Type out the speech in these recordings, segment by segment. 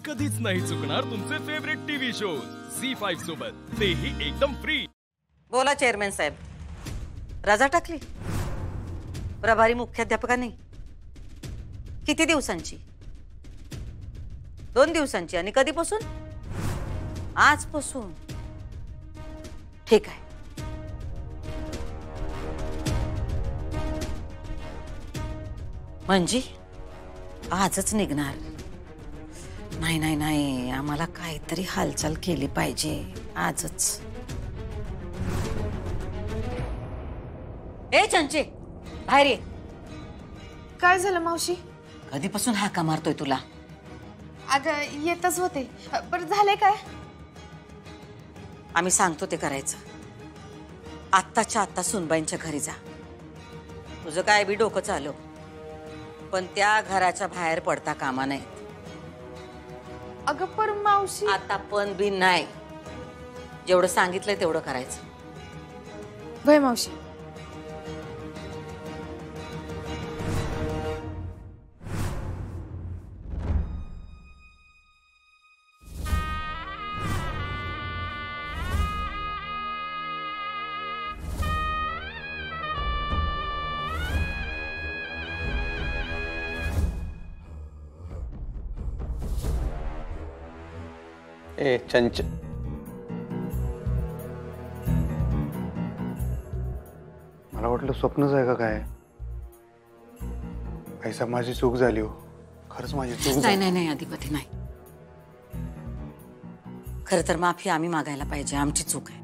कधीच नाही चुकणार तुमचे फेवरेट टीव्ही शोज झी5 सोबत, तेही एकदम फ्री। बोला चेअरमॅन साहेब, रजा टाकली? प्रभारी मुख्याध्यापकांनी किती दिवसांची? 2 दिवसांची। आणि कधीपासून? आजपासून। ठीक आहे। म्हणजे आजच निघणार? नाही नाही नाही, आम्हाला काहीतरी हालचाल केली पाहिजे आजच। ए चंचे, बाहेर ये। काय झालं मावशी? कधीपासून हाका मारतोय तुला? अगं येतच होते, पण झाले काय? आम्ही सांगतो ते करायचं। आत्ताच्या आत्ता सुनबाईंच्या घरी जा। तुझं काय बी डोकं चालव, पण त्या घराच्या बाहेर पडता कामा नाही। अगं पर मावशी। आता पण बी नाही, जेवढं सांगितलंय तेवढं करायचं। वय मावशी। ए चंच, मला वाटलं स्वप्नच आहे का काय? ऐसा माझी चूक झाली हो, खरंच माझी चूक झाली। नाही नाही नाही अधिपती, नाही। खरं तर माफी आम्ही मागायला पाहिजे, आमची चूक आहे।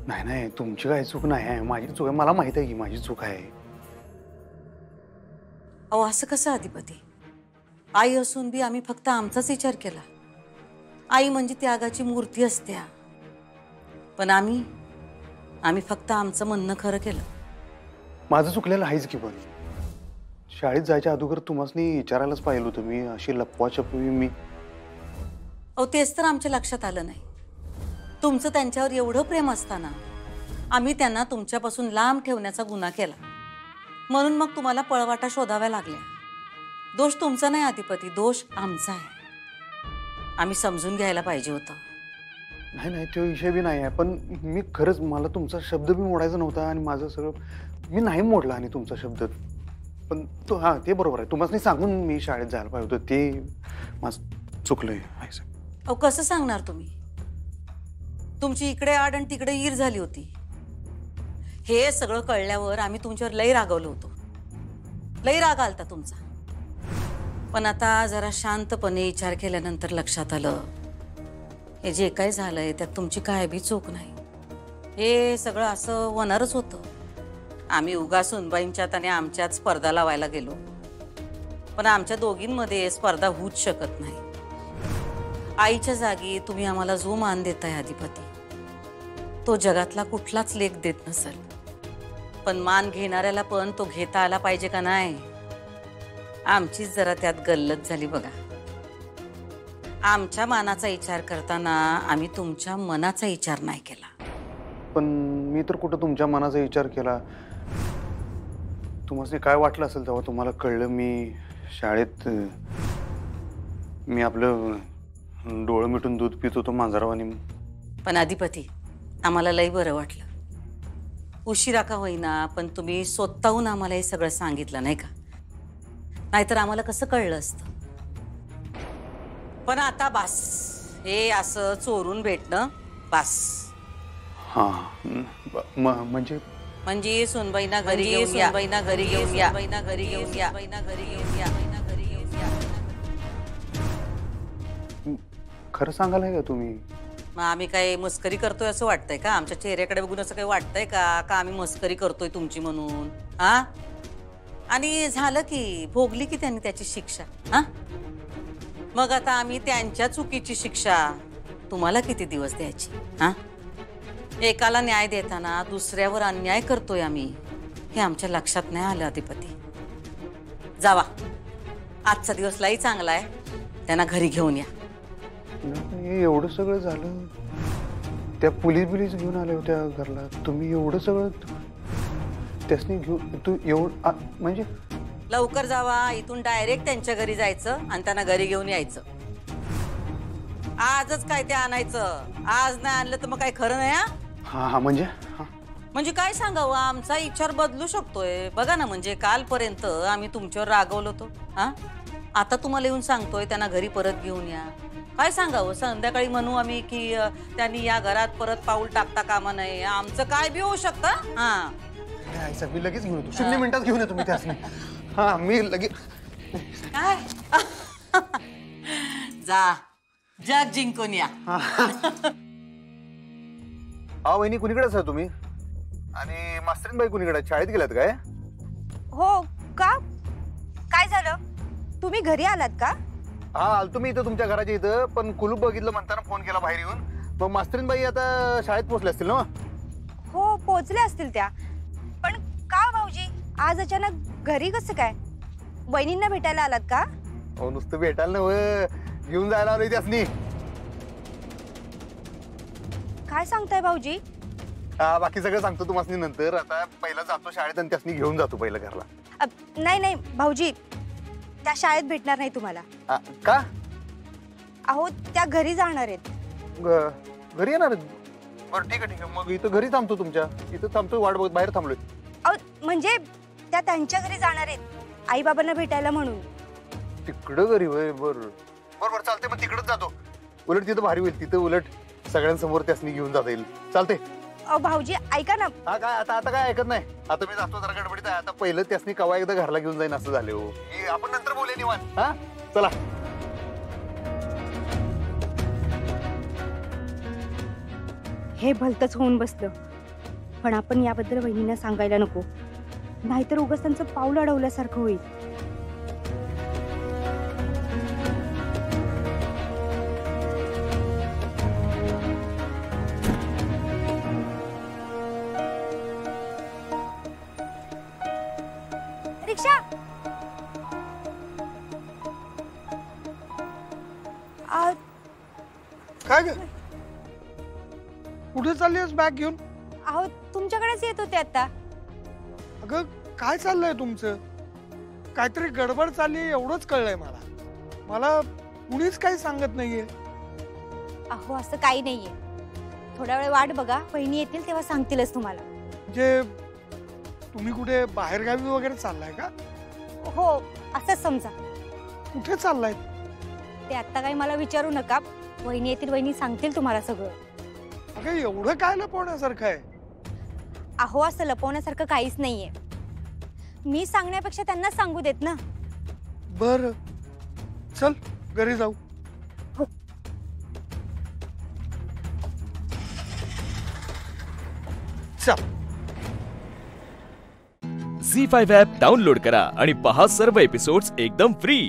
नाही नाही, तुमची काय चूक नाही आहे, माझी चूक आहे। मला माहित आहे की माझी चूक आहे। अहो असं कसं अधिपती? आई असून बी आम्ही फक्त आमचाच विचार केला। आई म्हणजे त्यागाची मूर्ती असते, पण आम्ही फक्त आमचं म्हणणं खरं केलं। माझं चुकलेलं आहेच की, पण शाळेत जायच्या अगोदर तुम्हाला विचारायलाच पाहिलं होतं मी। अशी लपवाछपवी मी। अहो तेच तर आमच्या लक्षात आलं नाही। तुमचं त्यांच्यावर एवढं प्रेम असताना आम्ही त्यांना तुमच्यापासून लांब ठेवण्याचा गुन्हा केला, म्हणून मग तुम्हाला पळवाटा शोधाव्या लागल्या। दोष तुमचा नाही अधिपती, दोष आमचा आहे। आम्ही समजून घ्यायला पाहिजे होतं। नाही नाही, तो विषय बी नाही आहे, पण मी खरंच, मला तुमचा शब्द बी मोडायचा नव्हता आणि माझं सगळं मी नाही मोडला आणि तुमचा शब्द। पण तो हां, ते बरोबर आहे, तुम्हाला सांगून मी शाळेत जायला पाहिजे होतं, ते माझं चुकलंय। अहो कसं सांगणार तुम्ही? तुमची इकडे आड आणि तिकडे ईर झाली होती। हे सगळं कळल्यावर आम्ही तुमच्यावर लई रागवलो होतो, लई राग आलता तुमचा। पण आता जरा शांतपणे विचार केल्यानंतर लक्षात आलं, हे जे काही झालंय त्यात तुमची काय बी चूक नाही। हे सगळं असं होणारच होतं। आम्ही उगा सुनबाईंच्यात आणि आमच्यात स्पर्धा लावायला गेलो, पण आमच्या दोघींमध्ये स्पर्धा होऊच शकत नाही। आईच्या जागी तुम्ही आम्हाला जो मान देताय अधिपती, तो जगातला कुठलाच लेख देत नसेल, पण मान घेणाऱ्याला पण तो घेता आला पाहिजे का नाही? आमचीच जरा त्यात गल्लत झाली बघा। आमच्या मानाचा विचार करताना आम्ही तुमच्या मनाचा विचार नाही केला। पण मी तर कुठं तुमच्या मनाचा विचार केला? तुम्हाला काय वाटलं असेल तेव्हा तुम्हाला कळलं मी शाळेत मी आपलं डोळं मिटून दूध पित होतो मांजरावानी। पण अधिपती, आम्हाला लई बरं वाटलं। उशिरा का होईना, पण तुम्ही स्वतःहून आम्हाला हे सगळं सांगितलं नाही का? नाहीतर आम्हाला कसं कळलं असतं? पण आता बास, हे असं चोरून भेटणं बास। हां, म्हणजे सुनबाईंना घरी घेऊन या, सुनबाईंना घरी घेऊन या, सुनबाईंना घरी घेऊन या, सुनबाईंना घरी घेऊन या, सुनबाईंना घरी घेऊन या। खरं सांगाल का तुम्ही? मग आम्ही काय मस्करी करतोय असं वाटतंय का? आमच्या चेहऱ्याकडे बघून असं काही वाटतंय का का आम्ही मस्करी करतोय तुमची म्हणून? हा, आणि झालं की भोगली की त्यांनी त्याची शिक्षा। हा, मग आता आम्ही त्यांच्या चुकीची शिक्षा तुम्हाला किती दिवस द्यायची? हा, एकाला न्याय देताना दुसऱ्यावर अन्याय करतोय आम्ही, हे आमच्या लक्षात नाही आलं अधिपती। जावा, आजचा दिवस लई चांगला आहे, त्यांना घरी घेऊन या। एवढं सगळं झालं, त्या पुलिस घेऊन आल्या होत्या घरला, तुम्ही एवढं सगळं त्यासनी घेऊन तू एवढं म्हणजे? लवकर जावा, इथून डायरेक्ट त्यांच्या घरी जायचं आणि त्यांना घरी घेऊन यायचं। आजच काय ते आणायचं. आज नाही आणलं तर मग काय खरं नाही. हा हा म्हणजे हा. म्हणजे काय सांगावं, आमचा विचार बदलू शकतोय. बघा ना, म्हणजे कालपर्यंत आम्ही तुमच्यावर रागवलो होतो. हा, आता तुम्हाला येऊन सांगतोय त्यांना घरी परत घेऊन या. काय सांगावं, संध्याकाळी म्हणू आम्ही की त्यांनी या घरात परत पाऊल टाकता कामा नये. आमचं काय बी होऊ शकतं. हा नाही साहेब, मी लगेच घेऊन येतो. 0 मिनिटात घेऊन येतो मी त्यासनी. हा मी लगेच. काय जा, जग जिंकून या. हा वहिनी, कुणीकडेच आहे तुम्ही? आणि मास्तरीनबाई कुणीकडे आहेत? शाळेत गेल्यात काय? हो का? काय झालं? तुम्ही घरी आलात का? हा आलतो मी इथं तुमच्या घराच्या इथं, पण कुलूप बघितलं म्हणताना फोन केला बाहेर येऊन. मग मास्तरीनबाई आता शाळेत पोहोचले असतील ना? हो, पोहोचले असतील त्या. पण का भाऊजी आज अचानक घरी कसं काय? वहिनींना भेटायला आलात का? हो, नुसतं भेटायला नव्हे, घेऊन जायला आलोय त्यासनी. काय सांगताय भाऊजी? हा, बाकी सगळं सांगतो तुम्हाला नंतर. आता पहिला जातो शाळेत आणि त्यासनी घेऊन जातो पहिलं घरला. नाही नाही भाऊजी, त्या शाळेत भेटणार नाही तुम्हाला. का? अहो, त्या घरी जाणार आहेत. घरी येणार आहेत? बरं ठीक आहे ठीक आहे, मग इथं घरी थांबतो. तुमच्या इथं थांबतोय, वाट बघत बाहेर थांबलोय. अहो म्हणजे त्या त्यांच्या घरी जाणार आहेत, आई बाबांना भेटायला म्हणून. तिकडं घरी होय? बरं बरोबर, चालते. मग तिकडच जातो. उलट तिथं भारी होईल. तिथं उलट सगळ्यांसमोर त्यासनी घेऊन जाता येईल. चालते. अहो भाऊजी ऐका ना. हा काय, आता काय ऐकत नाही. आता मी जातो, जरा गडबडीत आहे. आता पहिलं त्यासनी कवा एकदा घरला घेऊन जाईन असं झाले. हो, आपण नंतर बोलूया निवांत. हा चला. हे भलतंच होऊन बसलं. पण आपण याबद्दल वहिनींना सांगायला नको, नाहीतर उगाच त्यांचं पाऊल अडवल्यासारखं होईल. रिक्षा. काय ग, कुठे चालली आहेस बॅग घेऊन? अहो तुमच्याकडेच येत होते आता. अगं काय चाललंय तुमचं? काहीतरी गडबड चालली एवढंच कळलंय मला. मला कुणीच काही सांगत नाहीये. अहो असं काही नाहीये, थोडा वेळ वाट बघा, वहिनी येतील तेव्हा सांगतीलच तुम्हाला. म्हणजे तुम्ही कुठे बाहेरगावी वगैरे चाललाय का? हो असंच समजा. कुठे चाललाय? ते आता काही मला विचारू नका, वहिनी येतील, वहिनी सांगतील तुम्हाला सगळं. अगं एवढं काय लपवण्यासारखं आहे? अहो असं लपवण्यासारखं काहीच नाहीये. मी सांगण्यापेक्षा त्यांना सांगू देत ना. बर चल घरी जाऊ. चल. झी5 ॲप डाउनलोड करा आणि पहा सर्व एपिसोड्स एकदम फ्री.